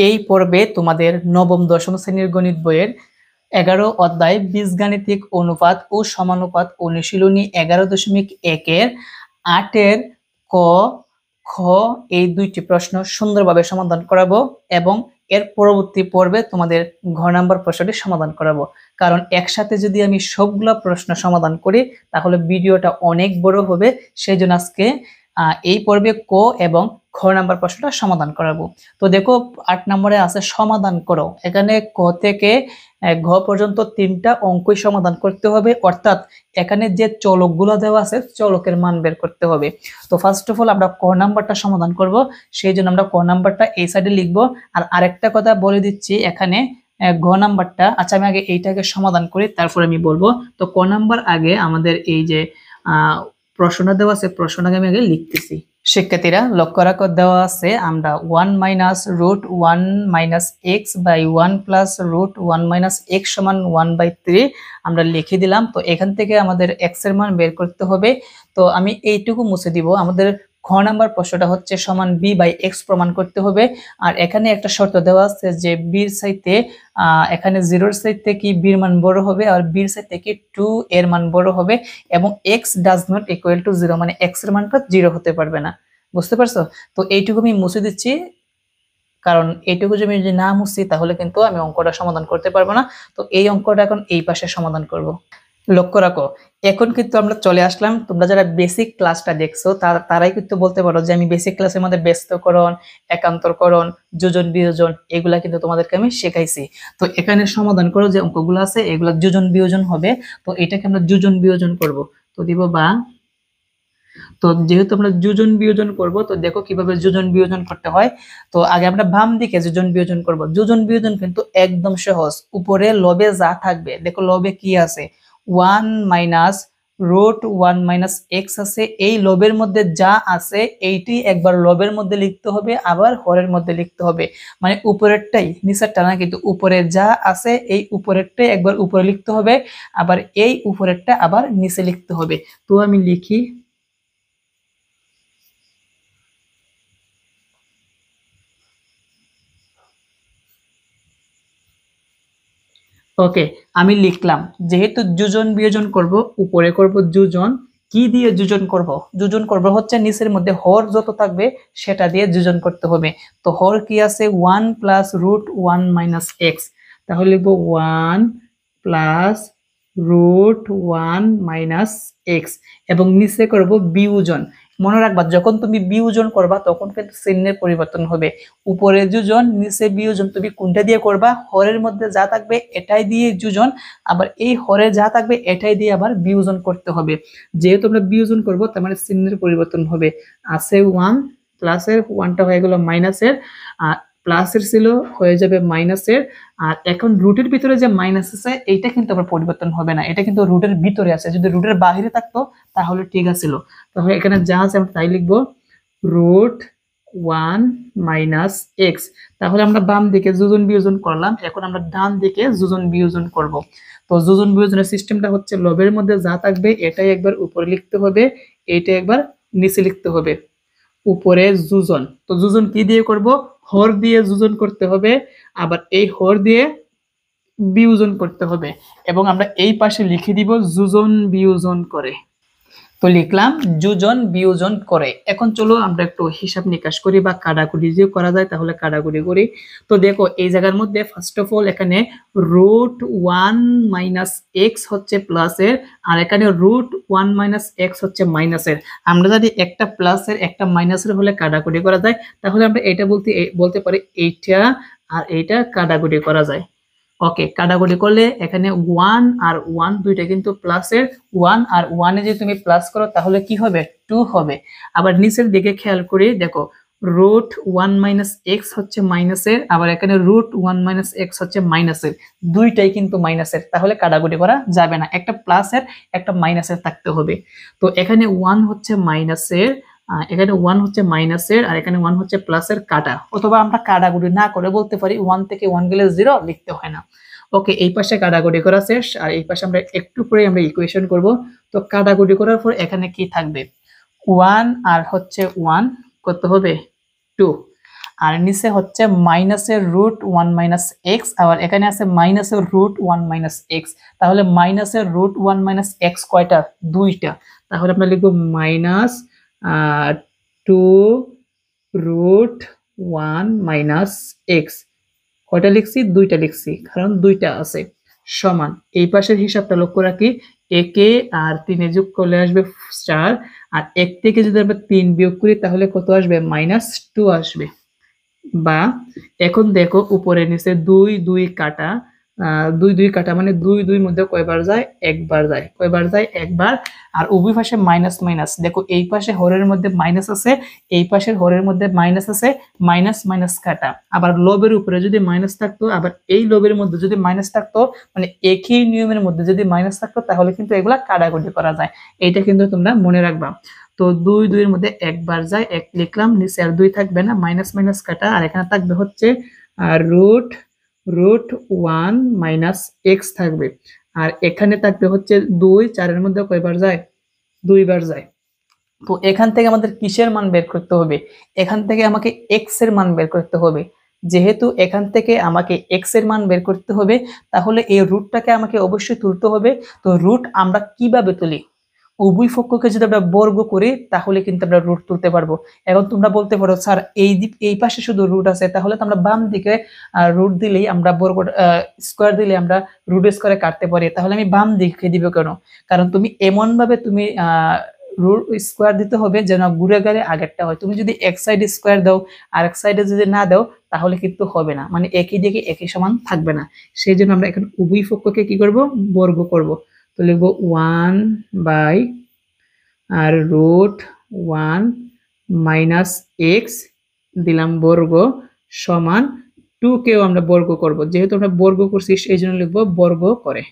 এই পর্বে তোমাদের নবম দশম শ্রেণীর গণিত বইয়ের 11 অধ্যায় বীজগাণিতিক অনুপাত ও সমানুপাত অনুশীলনী 11.1-এর 8-এর ক, খ এই দুইটি প্রশ্ন সুন্দরভাবে সমাধান করাবো এবং এর পরবর্তী পর্বে তোমাদের ঘ নাম্বার প্রশ্নটি সমাধান করাবো। কারণ একসাথে যদি আমি সবগুলা প্রশ্ন সমাধান করি তাহলে ভিডিওটা অনেক বড় হবে, সেই জন্য আজকে এই পর্বে ক এবং খ নাম্বার প্রশ্নটা সমাধান করাবো। তো দেখো 8 নম্বরে আছে সমাধান করো। এখানে ক থেকে ঘ পর্যন্ত 3টা অঙ্কই সমাধান করতে হবে, অর্থাৎ এখানে যে চলকগুলো দেওয়া আছে চলকের মান বের করতে হবে। তো ফার্স্ট অফ অল আমরা ক নাম্বারটা সমাধান করব, সেই জন্য আমরা ক নাম্বারটা এই সাইডে লিখবো। আর আরেকটা কথা বলে দিচ্ছি, এখানে ঘ নাম্বারটা, আচ্ছা আমি আগে এইটাকে সমাধান করি তারপর আমি বলবো। তো ক নাম্বার আগে আমাদের এই যে প্রশ্নটা দেওয়া আছে, প্রশ্নটাকে আমি আগে লিখতেছি। শিক্ষার্থীরা লক্ষ্য রাখো, দেওয়া আছে আমরা 1 minus root 1 minus x by 1 plus root 1 minus x সমান 1/3 আমরা লিখে দিলাম। তো এখান থেকে আমাদের এক্স এর মান বের করতে হবে। তো আমি এইটুকু মুছে দিব। আমাদের খ নাম্বার প্রশ্নটা হচ্ছে সমান বি বাই এক্স প্রমাণ করতে হবে। আর এখানে একটা শর্ত দেওয়া আছে যে বির চাইতে এখানে 0-র চাইতে কি বির মান বড় হবে, আর বির চাইতে কি 2 এর মান বড় হবে, এবং x does not equal to 0, মানে এক্স এর মানটা 0 হতে পারবে না। বুঝতে পারছো? তো এইটুকু আমি মুছে দিচ্ছি, কারণ এইটুকু যদি আমি না মুছি তাহলে কিন্তু আমি অঙ্কটা সমাধান করতে পারবো না। তো এই অঙ্কটা এখন এই পাশে সমাধান করব। লক্ষ্য রাখো, এখন কিন্তু আমরা চলে আসলাম, তোমরা যারা বেসিক ক্লাসটা দেখছো তারাই কিন্তু বলতে পারো যে আমি বেসিক ক্লাসের মধ্যে ব্যস্তকরণ, একান্তরকরণ, যোজন বিয়োজন এগুলা কিন্তু তোমাদেরকে আমি শেখাইছি। তো এখানে সমাধান করো যে অঙ্কগুলো আছে এগুলা যোজন বিয়োজন হবে। তো এটাকে আমরা যোজন বিয়োজন করব। তো দিব বা, তো যেহেতু আমরা যোজন বিয়োজন করব, তো দেখো কিভাবে যোজন বিয়োজন করতে হয়। তো আগে আমরা বাম দিকে যোজন বিয়োজন করব। যোজন বিয়োজন কিন্তু একদম সহজ। উপরে লবে যা থাকবে, দেখো লবে কি আছে, 1 মাইনাস রুট 1 মাইনাস এক্স আছে। এই লবের মধ্যে যা আছে এইটি একবার লবের মধ্যে লিখতে হবে, আবার হরের মধ্যে লিখতে হবে। মানে উপরেরটাই নিচেরটা না, কিন্তু উপরে যা আছে এই উপরেরটাই একবার উপরে লিখতে হবে, আবার এই উপরেরটা আবার নিচে লিখতে হবে। তো আমি লিখি, ওকে আমি লিখলাম। যেহেতু যোজন বিয়োজন করব, উপরে করব যোজন, কি দিয়ে যোজন করব? যোজন করব হচ্ছে নিচের মধ্যে হর যত থাকবে সেটা দিয়ে যোজন করতে হবে। তো হর কি আছে, 1 প্লাস রুট 1 মাইনাস এক্স, তাহলে লিখবো 1 প্লাস রুট 1 মাইনাস এক্স, এবং নিচে করব বিয়োজন। মনে রাখবা যখন তুমি বিয়োজন করবা তখন কিন্তু চিহ্নের পরিবর্তন হবে। উপরে যোজন নিচে বিয়োজন, তুমি কোনটা দিয়ে করবা? হরের মধ্যে যা থাকবে এটাই দিয়ে যোজন, আবার এই হরে যা থাকবে এটাই দিয়ে আবার বিয়োজন করতে হবে। যেহেতু আমরা বিয়োজন করব তার মানে চিহ্নের পরিবর্তন হবে। আছে 1, প্লাসের 1টা হয়ে গেল মাইনাসের, আর প্লাসের ছিল হয়ে যাবে মাইনাসের। আর এখন রুটের ভিতরে যে মাইনাস আছে এইটা কিন্তু আবার পরিবর্তন হবে না, এটা কিন্তু রুটের ভিতরে আছে। যদি রুটের বাইরে থাকতো তাহলে ঠিক আছিল। তাহলে এখানে যা আছে আমরা তাই লিখবো, রুট 1 মাইনাস এক্স। তাহলে আমরা বাম দিকে যোজন বিয়োজন করলাম, এখন আমরা ডান দিকে যোজন বিয়োজন করব। তো যোজন বিয়োজনের সিস্টেমটা হচ্ছে লবের মধ্যে যা থাকবে এটাই একবার উপরে লিখতে হবে, এইটা একবার নিচে লিখতে হবে। উপরে যোজন, তো যোজন কি দিয়ে করব? হর দিয়ে যোজন করতে হবে, আবার এই হর দিয়ে বিয়োজন করতে হবে, এবং আমরা এই পাশে লিখে দিব যোজন বিয়োজন করে। তো লিখলাম যোজন বিয়োজন করে। এখন চলো আমরা একটু হিসাব নিকাশ করি, বা কাটাকুটি যদি করা যায় তাহলে কাটাকুটি করি। তো দেখো এই জায়গার মধ্যে ফার্স্ট অফ অল এখানে রুট 1 মাইনাস এক্স হচ্ছে প্লাসের, আর এখানে রুট 1 মাইনাস এক্স হচ্ছে মাইনাসের। আমরা যদি একটা প্লাসের একটা মাইনাসের হলে কাটাকুটি করা যায়, তাহলে আমরা এটা বলতে পারি এইটা আর এইটা কাটাকুটি করা যায়। ওকে, কাটাকুটি করলে এখানে 1 আর 1 দুইটা কিন্তু প্লাসের, 1 আর 1 এ যদি তুমি প্লাস করো তাহলে কি হবে? 2 হবে। আবার নিচের দিকে খেয়াল করে দেখো, রুট 1 মাইনাস এক্স হচ্ছে মাইনাসের, আবার এখানে রুট 1 মাইনাস এক্স হচ্ছে মাইনাসের, দুইটাই কিন্তু মাইনাসের, তাহলে কাটাকুটি করা যাবে না, একটা প্লাসের একটা মাইনাসের থাকতে হবে। তো এখানে 1 হচ্ছে মাইনাসের, এখানে 1 হচ্ছে মাইনাসের, আর এখানে 1 হচ্ছে প্লাসের, কাটা। অথবা আমরা কাটাকুটি না করে বলতে পারি 1 থেকে 1 গেলে 0, লিখতে হয় না। ওকে, এই পাশে কাটাকুটি করা শেষ, আর এই পাশে আমরা একটু পরে আমরা ইকুয়েশন করব। তো কাটাকুটি করার পর এখানে কি থাকবে? 1 আর হচ্ছে 1 কত হবে? 2। আর নিচে হচ্ছে মাইনাসের রুট 1 মাইনাস এক্স, আবার এখানে আছে মাইনাসের রুট 1 মাইনাস এক্স। তাহলে মাইনাসের রুট 1 মাইনাস এক্স কয়টা? দুইটা। তাহলে আমরা লিখবো মাইনাস 2 রুট 1 মাইনাস এক্স। কয়টা লিখছি? দুইটা লিখছি, কারণ দুইটা আছে। সমান এই পাশের হিসাবটা লক্ষ্য রাখি, একে আর 3 যোগ করলে আসবে 4, আর 1 থেকে যদি আমরা 3 বিয়োগ করি তাহলে কত আসবে? -2 আসবে। বা এখন দেখো উপরে নিচে 2 2 কাটা, 2 2 কাটা মানে 2 2 মধ্যে কয়বার যায়? একবার যায়। কয়বার যায়? একবার। আর উভয় পাশে মাইনাস মাইনাস, দেখো এই পাশে হরের মধ্যে মাইনাস আছে, এই পাশের হরের মধ্যে মাইনাস আছে, মাইনাস মাইনাস কাটা। আবার লবের উপরে যদি মাইনাস থাকতো, আবার এই লবের মধ্যে যদি মাইনাস থাকতো, মানে একই নিয়মের মধ্যে যদি মাইনাস থাকতো তাহলে কিন্তু এগুলা কাটাকুটি করা যায়। এইটা কিন্তু তোমরা মনে রাখবা। তো 2 2 এর মধ্যে একবার যায়, 1 লিখলাম, নিচে আর 2 থাকবে না, মাইনাস মাইনাস কাটা, আর এখানে থাকবে হচ্ছে রুট 1 মাইনাস এক্স থাকবে। আর এখানে থাকবে হচ্ছে 2, 4 এর মধ্যে কয়বার যায়? 2 বার যায়। তো এখান থেকে আমাদের কিসের মান বের করতে হবে? এখান থেকে আমাকে এক্স এর মান বের করতে হবে। যেহেতু এখান থেকে আমাকে এক্স এর মান বের করতে হবে, তাহলে এই রুটটাকে আমাকে অবশ্যই তুলতে হবে। তো রুট আমরা কিভাবে তুলি? উভয় পক্ষকে যদি আমরা বর্গ করি তাহলে কিন্তু আমরা রুট তুলতে পারবো। এখন তোমরা বলতে পারো স্যার এই পাশে শুধু রুট আছে, তাহলে তো আমরা বাম দিকে রুট দিলেই আমরা বর্গ স্কোয়ার দিলে আমরা রুট স্কোয়ারে কাটতে পারি, তাহলে আমি বাম দিকে দিব কেন? কারণ তুমি এমন ভাবে তুমি রুট স্কোয়ার দিতে হবে যেন ঘুরে গেলে আগেরটা হয়। তুমি যদি এক সাইডে স্কোয়ার দাও আর এক সাইডে যদি না দাও তাহলে কিন্তু হবে না, মানে একই দিকে একই সমান থাকবে না। সেই জন্য আমরা এখন উভয় পক্ষকে কি করব? বর্গ করব। তো লিখবো 1 বাই আর রুট 1 মাইনাস এক্স দিলাম বর্গ সমান 2 কেও আমরা বর্গ করব, যেহেতু আমরা বর্গ করছি সেই জন্য লিখবো বর্গ করে।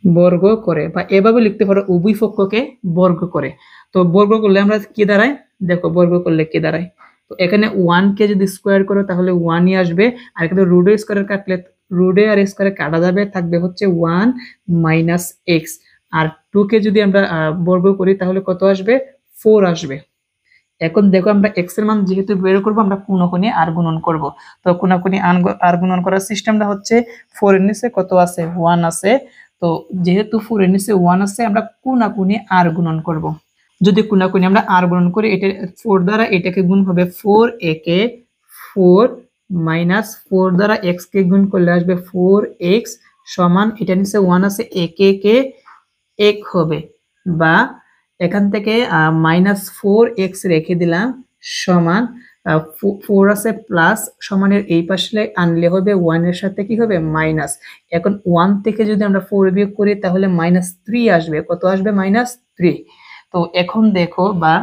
বর্গ করে বা এভাবে লিখতে পারো উভয় পক্ষকে বর্গ করে। তো বর্গ করলে আমরা কি দাঁড়ায়? দেখো বর্গ করলে কি দাঁড়ায়। তো এখানে 1 কে যদি স্কোয়ার করো তাহলে 1 ই আসবে, আর এখানে রুটে স্কোয়ার কাটলে রুটে আর স্কোয়ারে কাটা যাবে, থাকবে হচ্ছে 1 মাইনাস এক্স। আর 2 কে যদি আমরা বর্গ করি তাহলে কত আসবে? 4 আসবে। এখন দেখো আমরা x এর মান যেহেতু বের করব, আমরা কোণাকুণি আর গুণন করব। তো কোণাকুণি আর গুণন করার সিস্টেমটা হচ্ছে 4 এর নিচে কত আছে? 1 আছে। তো যেহেতু 4 এর নিচে 1 আছে, আমরা কোণাকুণি আর গুণন করব। যদি কোণাকুণি আমরা আর গুণন করি, এটা 4 দ্বারা এটাকে গুণ হবে 4 একে 4 মাইনাস 4 দ্বারা x কে গুণ করলে আসবে 4x সমান এটা নিচে 1 আছে, একে কে 1 হবে। বা এখান থেকে -4x রেখে দিলাম সমান 4 আছে প্লাস সমানের এই পাশে আনলে হবে 1 এর সাথে কি হবে? মাইনাস। এখন 1 থেকে যদি আমরা 4 বিয়োগ করি তাহলে -3 আসবে। কত আসবে? -3। তো এখন দেখো বা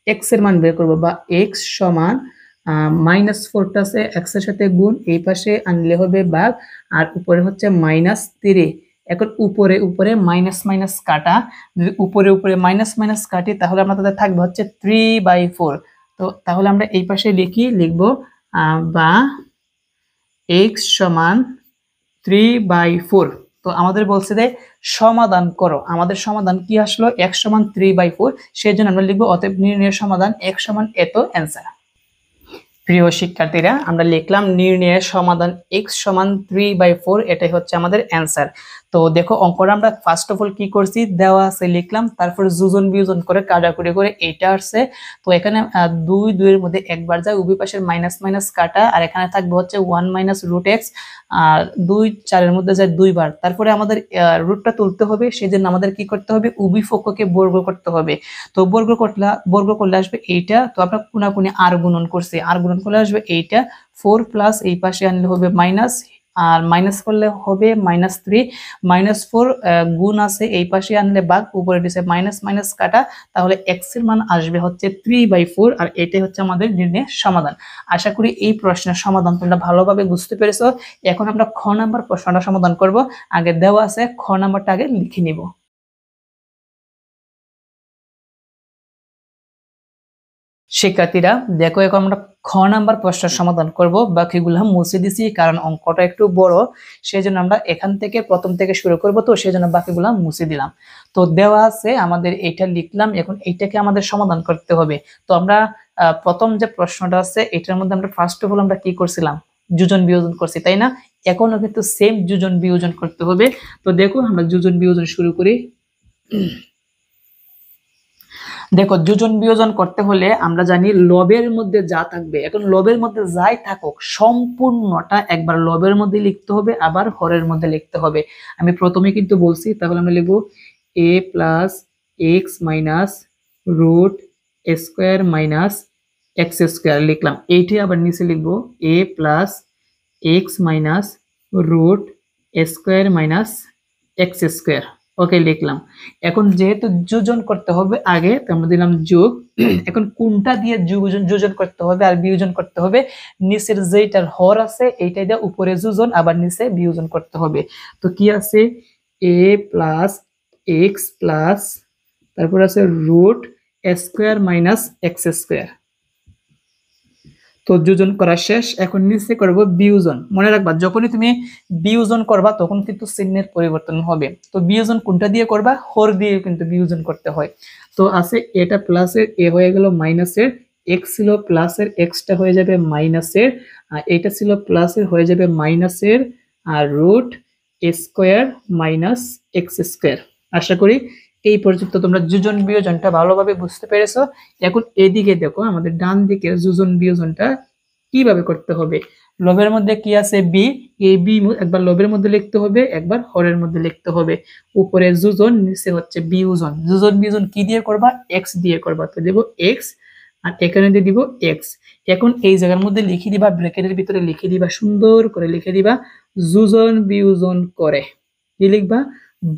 x এর মান বের করব, বা x সমান -4টা আছে x এর সাথে গুণ, এই পাশে আনলে হবে ভাগ, আর উপরে হচ্ছে -3। এখন উপরে উপরে মাইনাস মাইনাস কাটা, যদি উপরে উপরে মাইনাস মাইনাস কাটি তাহলে আমাদের থাকবে হচ্ছে 3/4। তো তাহলে আমরা এই পাশে লিখবো বা x সমান 3/4। তো আমাদের বলছে যে সমাধান করো, আমাদের সমাধান কি আসলো? x সমান 3/4। সেই জন্য আমরা লিখবো অতএব নির্ণয়ের সমাধান x সমান এত অ্যান্সার। প্রিয় শিক্ষার্থীরা, আমরা লিখলাম নির্ণয়ের সমাধান x সমান 3/4, এটাই হচ্ছে আমাদের অ্যান্সার। তো দেখো অঙ্কটা আমরা ফার্স্ট অফ অল কি করছি? দেওয়া আছে লিখলাম, তারপর যোজন বিয়োজন করে কাটাকুটি করে এটা আসছে। তো এখানে 2 2 এর মধ্যে একবার যায়, উভয় পাশের মাইনাস মাইনাস কাটা, আর এখানে থাকবে হচ্ছে 1 মাইনাস রুট এক্স, আর 2 4 এর মধ্যে যায় 2 বার। তারপরে আমাদের রুটটা তুলতে হবে, সেজন্য আমাদের কি করতে হবে? উভয় পক্ষকে বর্গ করতে হবে। তো বর্গ করলে আসবে এইটা। তো আমরা কোণাকুণি আর গুণন করছি, আর গুণন করলে আসবে এইটা 4 প্লাস এই পাশে আনলে হবে মাইনাস, আর মাইনাস করলে হবে -3, -4 গুণ আছে এই পাশে আনলে ভাগ, উপরে দিছে মাইনাস মাইনাস কাটা, তাহলে x এর মান আসবে হচ্ছে 3/4। আর এটাই হচ্ছে আমাদের নির্ণয়ের সমাধান। আশা করি এই প্রশ্নের সমাধান তোমরা ভালোভাবে বুঝতে পেরেছো। এখন আমরা খ নাম্বার প্রশ্নটা সমাধান করব। আগে দেওয়া আছে, খ নাম্বারটা আগে লিখে নিব। শিক্ষার্থীরা দেখো, এখন আমরা খ নাম্বার প্রশ্নের সমাধান করব। বাকিগুলো মুছে দিছি কারণ অঙ্কটা একটু বড়, সেই জন্য আমরা এখান থেকে প্রথম থেকে শুরু করব, তো সেই জন্য বাকিগুলো মুছে দিলাম। তো দেওয়া আছে আমাদের এটা লিখলাম, এখন এইটাকে আমাদের সমাধান করতে হবে। তো আমরা প্রথম যে প্রশ্নটা আছে এটার মধ্যে আমরা ফার্স্ট অফ অল আমরা কি করছিলাম, যোজন বিয়োজন করছি, তাই না? এখনো কিন্তু সেম যোজন বিয়োজন করতে হবে। তো দেখো আমরা যোজন বিয়োজন শুরু করি। দেখো যোজন বিয়োজন করতে হলে আমরা জানি লবের মধ্যে যা থাকবে, এখন লবের মধ্যে যাই থাকুক সম্পূর্ণটা একবার লবের মধ্যে লিখতে হবে, আবার হরের মধ্যে লিখতে হবে। আমি প্রথমে কিন্তু বলছি, তাহলে আমরা লিখবো a plus x minus root square minus x square লিখলাম। এইটি আবার নিচে লিখবো a plus x minus root square minus x square. Okay লিখলাম। এখন যেহেতু যোজন করতে হবে আগে, তো আমরা দিলাম যোগ। এখন কোনটা দিয়ে যোজন করতে হবে আর বিয়োজন করতে হবে, নিচের যেটার হর আছে এইটাই দিয়ে উপরে যোজন আবার নিচে বিয়োজন করতে হবে। তো কি আছে, a প্লাস এক্স প্লাস তারপর আছে root square minus x square. তো যোজন করা শেষ, এখন নিচে করব বিয়োজন। মনে রাখবা যখনই তুমি বিয়োজন করবা তখন কিন্তু চিহ্নের পরিবর্তন হবে। তো বিয়োজন কোনটা দিয়ে করবা, হর দিয়ে কিন্তু বিয়োজন করতে হয়। তো আছে এটা প্লাসের এ হয়ে গেল মাইনাসের, এক্স ছিল প্লাসের এক্সটা হয়ে যাবে মাইনাসের, আর এটা ছিল প্লাসের হয়ে যাবে মাইনাসের, আর root square minus x square. আশা করি এই পর্যন্ত তোমরা যোজন বিয়োজনটা ভালোভাবে বুঝতে পেরেছো। এখন এদিকে দেখো আমাদের ডান দিকের যোজন বিয়োজনটা কিভাবে করতে হবে। লবের মধ্যে কি আছে বি, এই বি একবার লবের মধ্যে লিখতে হবে, একবার হরের মধ্যে লিখতে হবে। উপরে যোজন, নিচে হচ্ছে বিয়োজন। যোজন বিয়োজন কি দিয়ে করবা, এক্স দিয়ে করবা। তো দেব এক্স আর এখানে দিয়ে দিব এক্স। এখন এই জায়গার মধ্যে লিখে দিবা, ব্র্যাকেটের ভিতরে লিখে দিবা, সুন্দর করে লিখে দিবা যোজন বিয়োজন করে। কি লিখবা,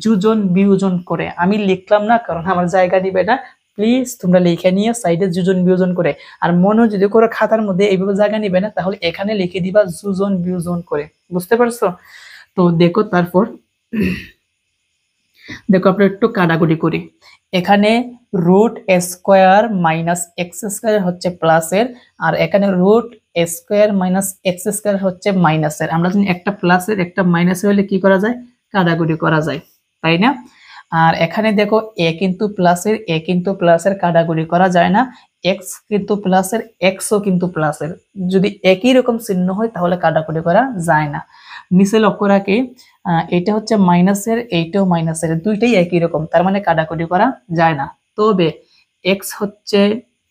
যোজন বিয়োজন করে। আমি লিখলাম না কারণ আমার জায়গা দিবে না, প্লিজ তোমরা লিখে নিয়ে সাইডে যোজন বিয়োজন করে। আর মনে যদি করে খাতার মধ্যে এইভাবে জায়গা নিবে না, তাহলে এখানে লিখে দিবা যোজন বিয়োজন করে। বুঝতে পারছো? তো দেখো তারপর দেখো আমরা একটু কাটাকুটি করি। এখানে root square minus x square হচ্ছে প্লাসের, আর এখানে root square minus x square হচ্ছে মাইনাসের। আমরা জানি একটা প্লাসের একটা মাইনাসের হলে কি করা যায়, কাটাকুটি করা যায়, তাই না? আর এখানে দেখো এ কিন্তু প্লাসের, এ কিন্তু প্লাসের, কাটাকুটি করা যায় না। এক্স কিন্তু প্লাসের, এক্সও কিন্তু প্লাসের। যদি একই রকম চিহ্ন হয় তাহলে কাটাকুটি করা যায় না। নিচে লক্ষ্য রাখি এটা হচ্ছে মাইনাসের, এইটাও মাইনাসের, দুইটাই একই রকম, তার মানে কাটাকুটি করা যায় না। তবে এক্স হচ্ছে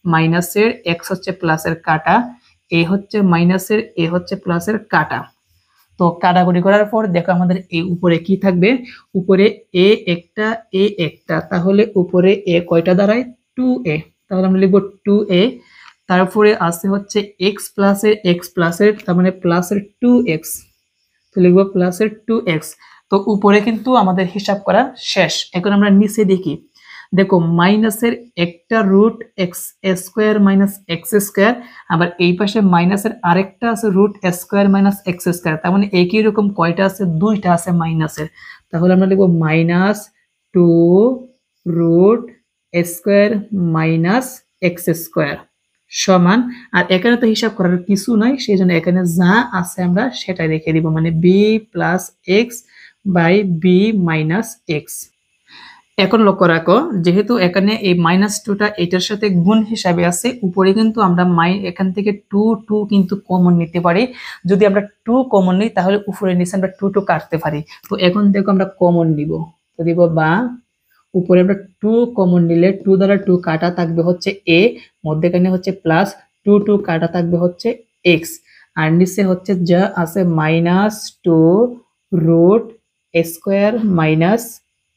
মাইনাসের, এক্স হচ্ছে প্লাসের কাটা, এ হচ্ছে মাইনাসের, এ হচ্ছে প্লাসের কাটা। তো কাটাকুটি করার পর দেখো আমাদের এই উপরে কি থাকবে, উপরে এ একটা এ একটা, তাহলে উপরে এ কয়টা দাঁড়ায়, 2a। তাহলে আমরা লিখবো 2a। তারপরে আছে হচ্ছে এক্স প্লাসের তার মানে প্লাসের 2x, তো লিখবো প্লাসের 2x। তো উপরে কিন্তু আমাদের হিসাব করা শেষ। এখন আমরা নিচে দেখি, দেখো মাইনাসের একটা root x square minus x square, আবার এই পাশে মাইনাসের আরেকটা আছে root square minus x square, তার মানে একই রকম কয়টা আছে, দুইটা আছে মাইনাসের। তাহলে আমরা লিখবো minus 2 root square minus x square সমান, আর এখানে তো হিসাব করার কিছু নাই, সেই জন্য এখানে যা আছে আমরা সেটাই রেখে দিব, মানে b plus x by b minus x. এখন লক্ষ্য রাখো যেহেতু এখানে এই মাইনাস টুটা এটার সাথে গুণ হিসাবে আছে, উপরে কিন্তু আমরা এখান থেকে 2 কিন্তু কমন নিতে পারি। যদি আমরা 2 কমন নিই তাহলে উপরে নিচে আমরা 2 কাটতে পারি। তো এখন দেখো আমরা কমন নিব, তো দিব বা উপরে আমরা 2 কমন নিলে 2 দ্বারা 2 কাটা থাকবে হচ্ছে a, মধ্যখানে হচ্ছে প্লাস 2 কাটা থাকবে হচ্ছে x, আর নিচে হচ্ছে যা আছে minus 2 root square minus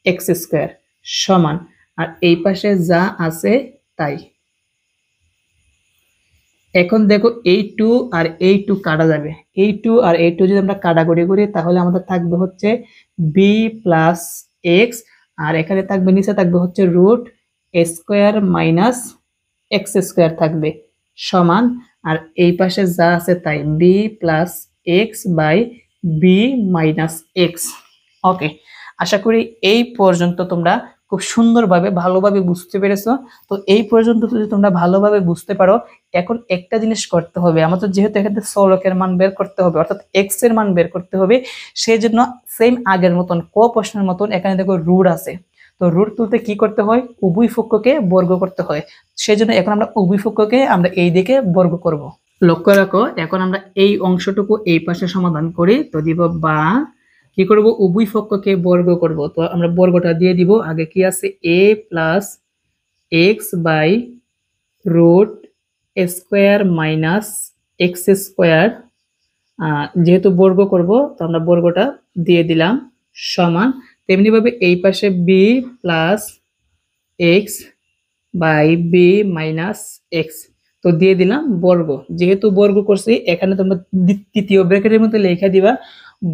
x square সমান, আর এই পাশে যা আছে তাই। এখন দেখো এই 2 আর এই 2 কাটা যাবে, এই 2 আর এই 2 যদি আমরা কাটাকুটি করি তাহলে আমাদের থাকবে হচ্ছে b প্লাস এক্স, আর এখানে থাকবে নিচে থাকবে হচ্ছে root square minus x square থাকবে সমান, আর এই পাশে যা আছে তাই b plus x by b minus x. Okay, আশা করি এই পর্যন্ত তোমরা খুব সুন্দরভাবে ভালোভাবে বুঝতে পেরেছো। তো এই পর্যন্ত যদি তোমরা ভালোভাবে বুঝতে পারো, এখন একটা জিনিস করতে হবে আমাদের, যেহেতু এখানে চলকের মান বের করতে হবে অর্থাৎ এক্স এর মান বের করতে হবে, সেই জন্য সেম আগের মতন ক প্রশ্নের মতন এখানে দেখো রুট আছে। তো রুট তুলতে কি করতে হয়, উভয় পক্ষকে বর্গ করতে হয়। সেজন্য এখন আমরা উভয় পক্ষকে আমরা এই দিকে বর্গ করব। লক্ষ্য রাখো, এখন আমরা এই অংশটুকু এই পাশে সমাধান করি। তো দিব বা কি করব, উভয় পক্ষকে বর্গ করব। তো আমরা বর্গটা দিয়ে দিব। আগে কি আছে, a plus x by root square minus x square, যেহেতু বর্গ করব তো আমরা বর্গটা দিয়ে দিলাম, সমান তেমনি ভাবে এই পাশে b plus x by b minus x, তো দিয়ে দিলাম বর্গ। যেহেতু বর্গ করছি এখানে তোমরা তৃতীয় ব্র্যাকেটের মধ্যে লেখা দিবা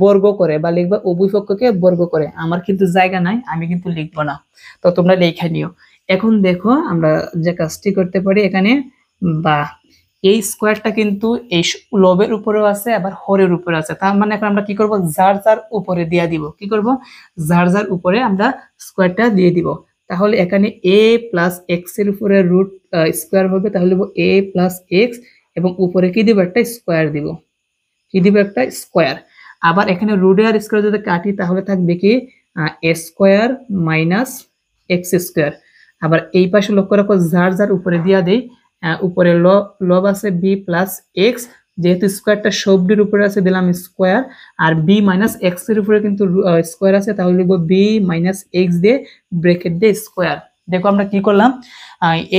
বর্গ করে, বা লিখবা উভয় পক্ষকে বর্গ করে। আমার কিন্তু জায়গা নাই, আমি কিন্তু লিখবো না, তো তোমরা লেখা নিও। এখন দেখো আমরা যে কাজটি করতে পারি এখানে, বা এই স্কোয়ারটা কিন্তু এই লবের উপরেও আছে আবার হরের উপরে আছে। তার মানে এখন আমরা কি করব, যার যার উপরে দিয়ে দিব। কি করব, যার যার উপরে আমরা স্কোয়ারটা দিয়ে দিব। তাহলে এখানে a প্লাস এক্স এর উপরে রুট স্কোয়ার হবে, তাহলে a প্লাস এক্স এবং উপরে কি দিব, একটা স্কোয়ার দিব। কি দিব, একটা স্কোয়ার। আবার এখানে রুট আর স্কোয়ার যদি কাটি তাহলে থাকবে কি এ স্কোয়ার মাইনাস এক্স স্কোয়ার। আবার এই পাশে লক্ষ্য রাখো, যার যার উপরে দিয়া দেই, উপরে লব আছে বি প্লাস এক্স, যেহেতু স্কোয়ারটা সবটির উপরে আছে দিলাম স্কোয়ার, আর বি মাইনাস এক্স এর উপরে কিন্তু স্কোয়ার আছে, তাহলে লিখবো বি মাইনাস এক্স দিয়ে ব্রেকেট দিয়ে স্কোয়ার। দেখো আমরা কি করলাম,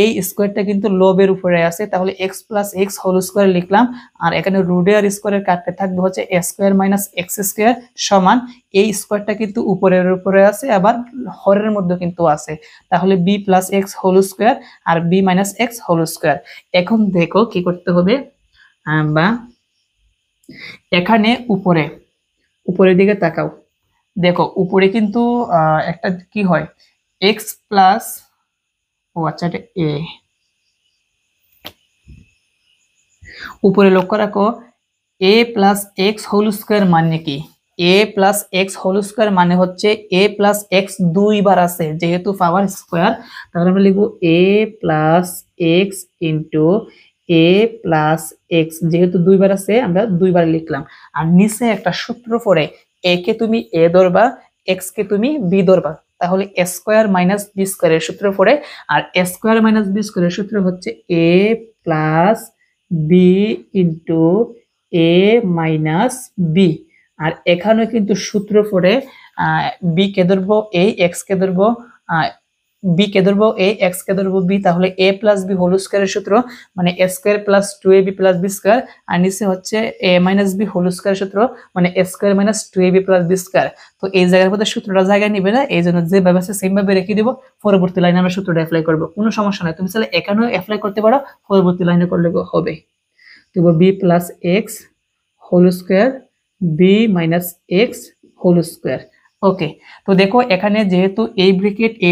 এই স্কোয়ারটা কিন্তু লবের উপরে আছে, তাহলে x plus x whole square লিখলাম। আর এখানে রুট আর স্কোয়ারের কাটতে থাকবে হচ্ছে a square minus x square সমান এই স্কোয়ারটা কিন্তু উপরের উপরে আছে আবার হরের মধ্যে কিন্তু আছে, তাহলে b plus x whole square আর b minus x whole square. এখন দেখো কি করতে হবে, বা এখানে উপরের দিকে তাকাও, দেখো উপরে কিন্তু একটা কি হয়, এক্স প্লাস, ও আচ্ছা এটা এ, উপরে লক্ষ্য রাখো এ প্লাস এক্স হোল স্কোয়ার মানে কি, এ প্লাস এক্স হোল স্কোয়ার মানে হচ্ছে এ প্লাস এক্স দুইবার আছে, যেহেতু পাওয়ার স্কোয়ার তাহলে আমরা লিখবো এ প্লাস এক্স ইন্টু এ প্লাস এক্স, যেহেতু দুইবার আছে আমরা দুইবার লিখলাম। আর নিচে একটা সূত্র পড়ে, এ কে তুমি এ ধরবা, এক্স কে তুমি বি ধরবা, তাহলে এ স্কোয়ার মাইনাস বি স্কোয়ারের সূত্র পড়ে। আর এ স্কোয়ার মাইনাস বি স্কোয়ারের সূত্র হচ্ছে এ প্লাস বি ইন্টু এ মাইনাস বি। আর এখানেও কিন্তু সূত্র পড়ে, বি কে ধরবো এ, এক্স কে ধরবো বি কে ধরবো এ, এক্স কে ধরবো বি, তাহলে এ প্লাস বি হোল স্কোয়ারের সূত্র মানে এ square plus two A B plus B square, আর নিচে হচ্ছে এ মাইনাস বি হোল স্কোয়ারের সূত্র মানে এ square minus two A B plus B square. তো এই জায়গার মধ্যে সূত্রটা জায়গা নিবে না, এই জন্য যেভাবে আছে সেম ভাবে রেখে দিব, পরবর্তী লাইনে আমরা সূত্রটা অ্যাপ্লাই করবো, কোনো সমস্যা নাই। তুমি চাইলে এখানেও অ্যাপ্লাই করতে পারো, পরবর্তী লাইনে করলে হবে। তো b plus x whole square b minus x whole square. Okay, তো দেখো এখানে যেহেতু এই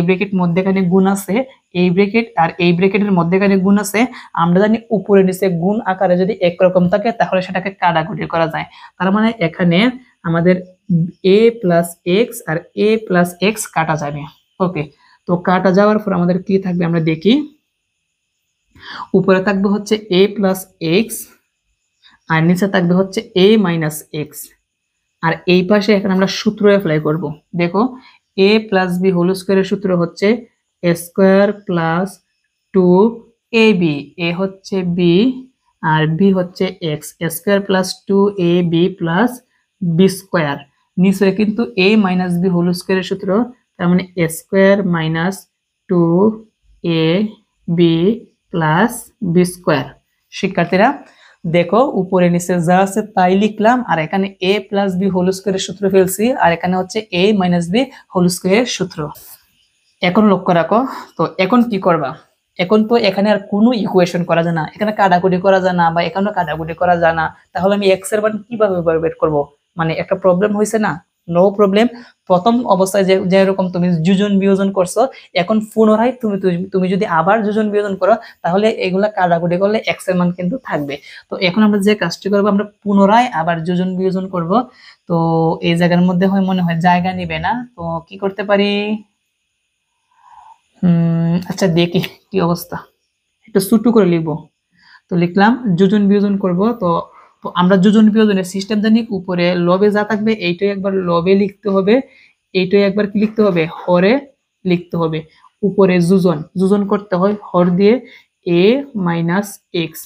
ব্র্যাকেট মধ্যেখানে গুণ আছে, এই ব্র্যাকেট আর এই ব্র্যাকেটের মধ্যেখানে গুণ আছে, আমরা জানি উপরে নিচে গুণ আকারে যদি একরকম থাকে তাহলে সেটাকে কাটাকুটি করা যায়। তার মানে এখানে আমাদের এ প্লাস এক্স আর এ প্লাস এক্স কাটা যাবে। ওকে, তো কাটা যাওয়ার পর আমাদের কি থাকবে আমরা দেখি, উপরে থাকবে হচ্ছে এ প্লাস এক্স আর নিচে থাকবে হচ্ছে এ মাইনাস এক্স। আর এই পাশে এখন আমরা সূত্র অ্যাপ্লাই করব। দেখো এ প্লাস বি হোল স্কোয়ারের সূত্র হচ্ছে a square plus two A B, এ হচ্ছে বি আর বি হচ্ছে x, A square plus two A B plus B square. নিচে কিন্তু এ মাইনাস বি হোল স্কোয়ারের সূত্র, তার মানে এ square minus two A B plus B square. শিক্ষার্থীরা দেখো উপরে নিচে যা আছে তাই লিখলাম, আর এখানে a প্লাস বি হোল স্কোয়ারের সূত্র ফেলছি, আর এখানে হচ্ছে a মাইনাস বি হোল স্কোয়ারের সূত্র। এখন লক্ষ্য রাখো, তো এখন কি করবা, এখন তো এখানে আর কোনো ইকুয়েশন করা যায় না, এখানে কাটাকুটি করা যায় না, বা এখানেও কাটাকুটি করা যায় না, তাহলে আমি এক্স এর মান কিভাবে বের করব, মানে একটা প্রবলেম হয়েছে না। নো প্রবলেম, প্রথম অবস্থায় যেরকম তুমি যোজন বিয়োজন করছো, এখন পুনরায় তুমি তুমি যদি আবার যোজন বিয়োজন করো তাহলে এগুলা কাটাকুটি করলে এক্স এর মান কিন্তু থাকবে। তো এখন আমরা যে কাজটি করবো, আমরা পুনরায় আবার যোজন বিয়োজন করব। তো এই জায়গার মধ্যে মনে হয় জায়গা নিবে না, তো কি করতে পারি, আচ্ছা দেখি কি অবস্থা, একটু ছোট করে লিখবো। তো লিখলাম যোজন বিয়োজন করব। তো আমরা যোজন বিয়োজনের সিস্টেম জানি, উপরে লবে যা থাকবে এইটাই একবার লবে লিখতে হবে, এইটাই একবার কি লিখতে হবে হরে, লিখতে হবে। উপরে যোজন, যোজন করতে হয় হর দিয়ে a মাইনাস এক্স,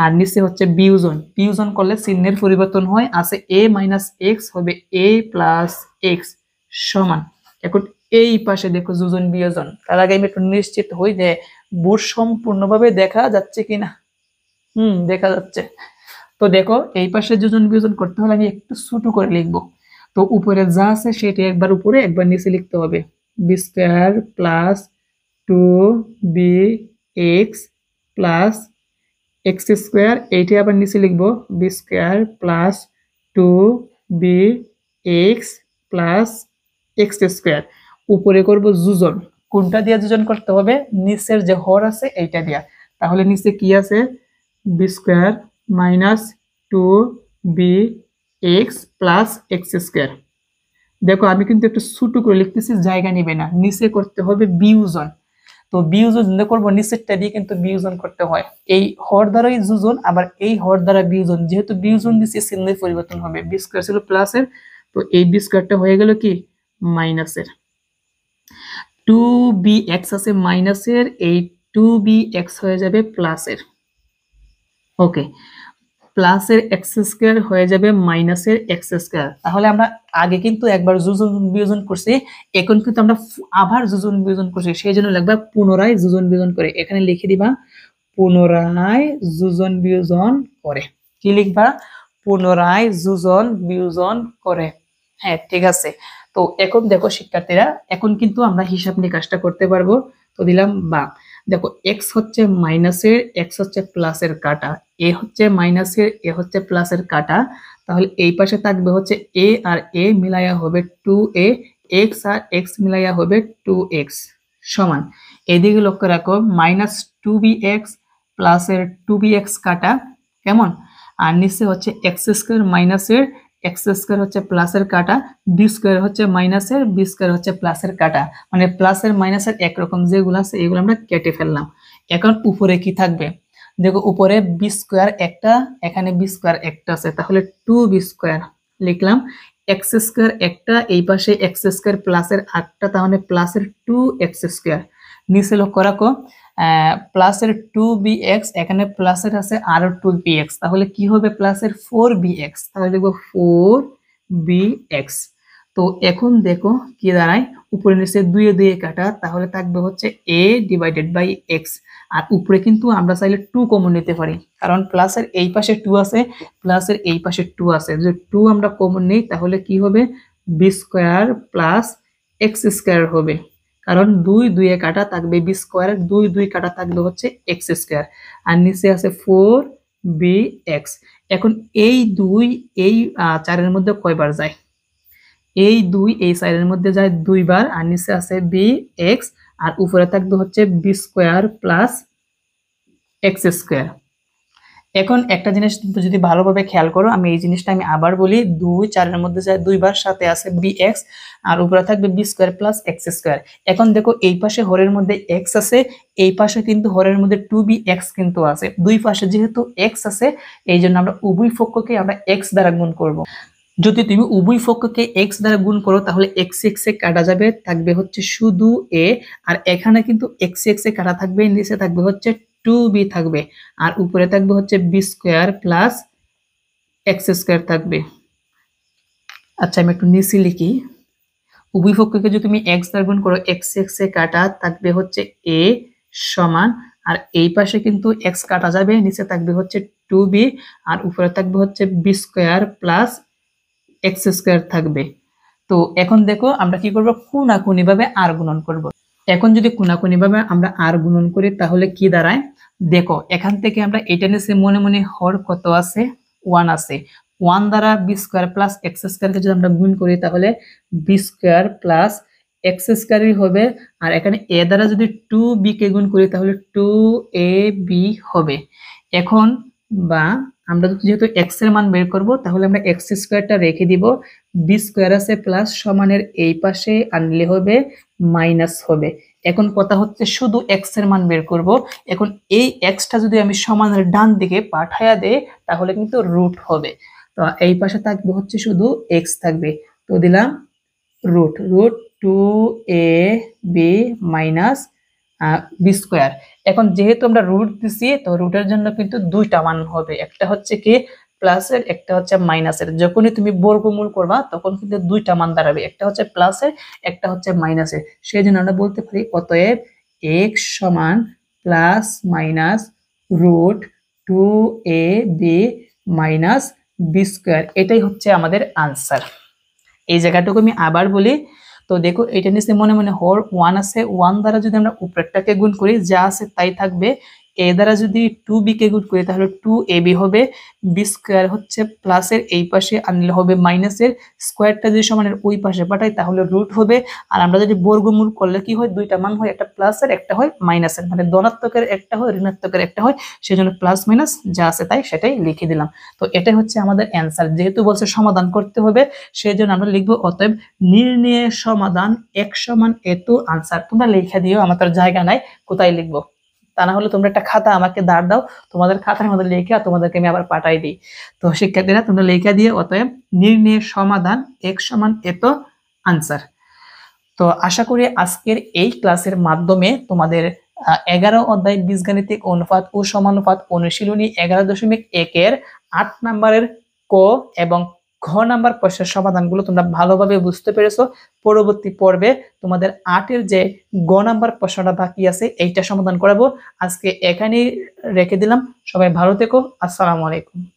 আর নিচে হচ্ছে বিয়োজন, বিয়োজন করলে চিহ্নের পরিবর্তন হয়, আছে a মাইনাস এক্স হবে a প্লাস এক্স সমান। এখন এই পাশে দেখো যোজন বিয়োজন, তার আগে আমি একটু নিশ্চিত হই যে বোর্ড সম্পূর্ণভাবে দেখা যাচ্ছে কিনা। দেখা যাচ্ছে। তো দেখো এই পাশে যোজন বিয়োজন করতে হলে আমি একটু ছোট করে লিখবো। তো উপরে যা আছে সেটা একবার উপরে একবার নিচে লিখতে হবে। B square plus 2b x plus x square, এইটা আবার নিচে লিখবো b square plus 2b x plus x square. উপরে করব যোজন, কোনটা দিয়ে যোজন করতে হবে? নিচের যে হর আছে এইটা দিয়া। তাহলে নিচে কি আছে? B square minus 2b x plus x square. দেখো আমি কিন্তু একটু ছোট করে লিখতেছি, জায়গা নিবে না, নিচে করতে হবে বিয়োজন। তো বিয়োজন করবো নিচেরটা দিয়ে কিন্তু বিয়োজন করতে হয়, এই হর দ্বারাই যোজন, আবার এই হর দ্বারা বিয়োজন, যেহেতু বিয়োজন দিচ্ছি চিহ্নের পরিবর্তন হবে। বি স্কোয়ার ছিল প্লাসের, তো এই বি স্কোয়ারটা হয়ে গেল কি মাইনাসের। 2bx আছে মাইনাসের, এই 2bx হয়ে যাবে প্লাসের। ওকে, প্লাসের এক্স স্কোয়ার হয়ে যাবে মাইনাসের এক্স স্কোয়ার। তাহলে আমরা আগে কিন্তু একবার যোজন বিয়োজন করছি, এখন কিন্তু আমরা আবার যোজন বিয়োজন করছি, সেই জন্য লিখবা পুনরায় যোজন বিয়োজন করে। এখানে লিখে দিবা পুনরায় যোজন বিয়োজন করে। কি লিখবা? পুনরায় যোজন বিয়োজন করে। হ্যাঁ ঠিক আছে। তো এখন দেখো শিক্ষার্থীরা, এখন কিন্তু আমরা হিসাব নিকাশটা করতে পারবো। তো দিলাম বা, দেখো এক্স হচ্ছে মাইনাসের, এক্স হচ্ছে প্লাসের কাটা, এ হচ্ছে মাইনাসের, এ হচ্ছে প্লাসের কাটা। তাহলে এই পাশে থাকবে হচ্ছে এ আর এ মিলাইয়া হবে 2a, এক্স আর এক্স মিলাইয়া হবে 2x সমান। এদিকে লক্ষ্য রাখো মাইনাস 2bx প্লাসের 2bx কাটা কেমন, আর নিচে হচ্ছে এক্স স্কোয়ার মাইনাসের, এক্স স্কোয়ার হচ্ছে প্লাসের কাটা, বি স্কোয়ার হচ্ছে মাইনাসের, বি স্কোয়ার হচ্ছে প্লাসের কাটা, মানে প্লাসের মাইনাসের একরকম যেগুলো আছে এগুলো আমরা কেটে ফেললাম। এখন উপরে কি থাকবে? দেখো উপরে বি স্কোয়ার একটা, এখানে বি স্কোয়ার একটা আছে, তাহলে 2b স্কোয়ার লিখলাম। এক্স স্কোয়ার একটা, এই পাশে এক্স স্কোয়ার প্লাসের আটটা, তাহলে প্লাসের 2x স্কোয়ার। নিচে লক্ষ্য রাখো প্লাসের 2bx, এখানে প্লাসের আছে আরো 2bx, তাহলে কি হবে? প্লাসের 4bx, তাহলে দেখবো 4bx। তো এখন দেখো কি দাঁড়ায়, উপরে নিচে 2 এ 2 কাটা, তাহলে থাকবে হচ্ছে a ডিভাইডেড বাই x। আর উপরে কিন্তু আমরা চাইলে 2 কমন নিতে পারি, কারণ প্লাসের এই পাশে 2 আছে, প্লাসের এই পাশে 2 আছে, যদি 2 আমরা কমন নিই তাহলে কি হবে? B square plus x square হবে, কারণ 2 2 এ কাটা, থাকবে বি স্কোয়ার, 2 2 কাটা থাকবে হচ্ছে এক্স স্কোয়ার, আর নিচে আছে 4bx। এখন এই 2 এই 4 এর মধ্যে কয়বার যায়? এই 2 এই 4 এর মধ্যে যায় 2 বার, আর নিচে আছে bx, আর উপরে থাকবে হচ্ছে b square plus x square. এখন একটা জিনিস কিন্তু যদি ভালোভাবে খেয়াল করো, আমি এই জিনিসটা আমি আবার বলি, 2 4 এর মধ্যে যায় 2 বার, সাথে আছে bx, আর উপরে থাকবে b square plus x square. এখন দেখো এই পাশে হরের মধ্যে x আছে, এই পাশে কিন্তু হরের মধ্যে 2bx কিন্তু আছে, দুই পাশে যেহেতু x আছে এই জন্য আমরা উভয় পক্ষকে আমরা x দ্বারা গুণ করব। যদি তুমি উভয় পক্ষকে x দ্বারা গুণ করো তাহলে x x এ কাটা যাবে, থাকবে হচ্ছে শুধু a, আর এখানে কিন্তু x x এ কাটা থাকবে, নিচে থাকবে হচ্ছে 2b থাকবে, আর উপরে থাকবে হচ্ছে b square plus x square থাকবে। আচ্ছা আমি একটু নিচে লিখি, উভয় পক্ষকে যদি তুমি x দ্বারা গুণ করো, x x এ কাটা থাকবে হচ্ছে a সমান, আর এই পাশে কিন্তু x কাটা যাবে, নিচে থাকবে হচ্ছে 2b, আর উপরে থাকবে হচ্ছে b square plus x square থাকবে। তো এখন দেখো আমরা কি করব? কোনাকুনি ভাবে আর গুণন করব। এখন যদি কোনাকুনি ভাবে আমরা আর গুণন করি তাহলে কি দাঁড়ায়? দেখো এখান থেকে আমরা এটা নিচে মনে মনে হর কত আছে? 1 আছে, 1 দ্বারা বি স্কোয়ার প্লাস এক্স স্কোয়ারকে যদি আমরা গুণ করি তাহলে বি স্কোয়ার প্লাস এক্স স্কোয়ারই হবে, আর এখানে এ দ্বারা যদি 2b কে গুণ করি তাহলে 2ab হবে। এখন বা আমরা যেহেতু এক্স এর মান বের করব তাহলে আমরা এক্স স্কোয়ারটা রেখে দিব, বি স্কোয়ার আছে প্লাস সমানের এই পাশে আনলে হবে মাইনাস হবে। এখন কথা হচ্ছে শুধু এক্স এর মান বের করব। এখন এই এক্সটা যদি আমি সমানের ডান দিকে পাঠায়া দেই তাহলে কিন্তু রুট হবে, তো এই পাশে থাকবে হচ্ছে শুধু এক্স থাকবে, তো দিলাম root 2ab minus b square. এখন যেহেতু আমরা রুট দিছি, তো রুটের জন্য কিন্তু দুইটা মান হবে, একটা হচ্ছে কি প্লাসের, একটা হচ্ছে মাইনাসের। যখনই তুমি বর্গমূল করবা তখন কিন্তু দুইটা মান দাঁড়াবে, একটা হচ্ছে প্লাসের, একটা হচ্ছে মাইনাসের। সেই জন্য আমরা বলতে পারি অতএব x সমান plus minus root 2ab minus b square. এটাই হচ্ছে আমাদের আনসার। এই জায়গাটুকু আমি আবার বলি। তো দেখো এটা নিচে মনে মনে হর 1 আছে, 1 দ্বারা যদি আমরা উপরেরটাকে গুণ করি যা আছে তাই থাকবে। এ দ্বারা যদি 2b কে গুণ করি তাহলে 2ab হবে। বি স্কোয়ার হচ্ছে প্লাসের এই পাশে আনলে হবে মাইনাসের, স্কোয়ারটা যদি সমানের ওই পাশে পাঠাই তাহলে রুট হবে। আর আমরা যদি বর্গমূল করলে কি হয়, দুইটা মান হয়, একটা প্লাসের একটা হয় মাইনাসের, মানে ধনাত্মকের একটা হয় ঋণাত্মকের একটা হয়, সেজন্য প্লাস মাইনাস যা আছে তাই সেটাই লিখে দিলাম। তো এটাই হচ্ছে আমাদের অ্যান্সার। যেহেতু বলছে সমাধান করতে হবে সেই জন্য আমরা লিখবো অতএব নির্ণয় সমাধান x সমান এত আনসার। তোমরা লেখা দিও, আমার তো জায়গা নাই কোথায় লিখবো, তা না হলে তোমরা একটা খাতা আমাকে দাঁড় দাও, তোমাদের খাতার মধ্যে লেখা তোমাদেরকে আমি আবার পাঠাই দিই। তো শিক্ষার্থীরা তোমরা লেখা দিয়ে অতএব নির্ণয় সমাধান x সমান এত আনসার। তো আশা করি আজকের এই ক্লাসের মাধ্যমে তোমাদের 11 অধ্যায় বীজগাণিতিক অনুপাত ও সমানুপাত অনুশীলনী 11.1 8 নম্বরের ক এবং ঘ নাম্বার প্রশ্নের সমাধানগুলো তোমরা ভালোভাবে বুঝতে পেরেছো। পরবর্তী পর্বে তোমাদের 8 যে গ নাম্বার প্রশ্নটা বাকি আছে এইটা সমাধান করাবো। আজকে এখানেই রেখে দিলাম। সবাই ভালো থেকো। আসসালামু আলাইকুম।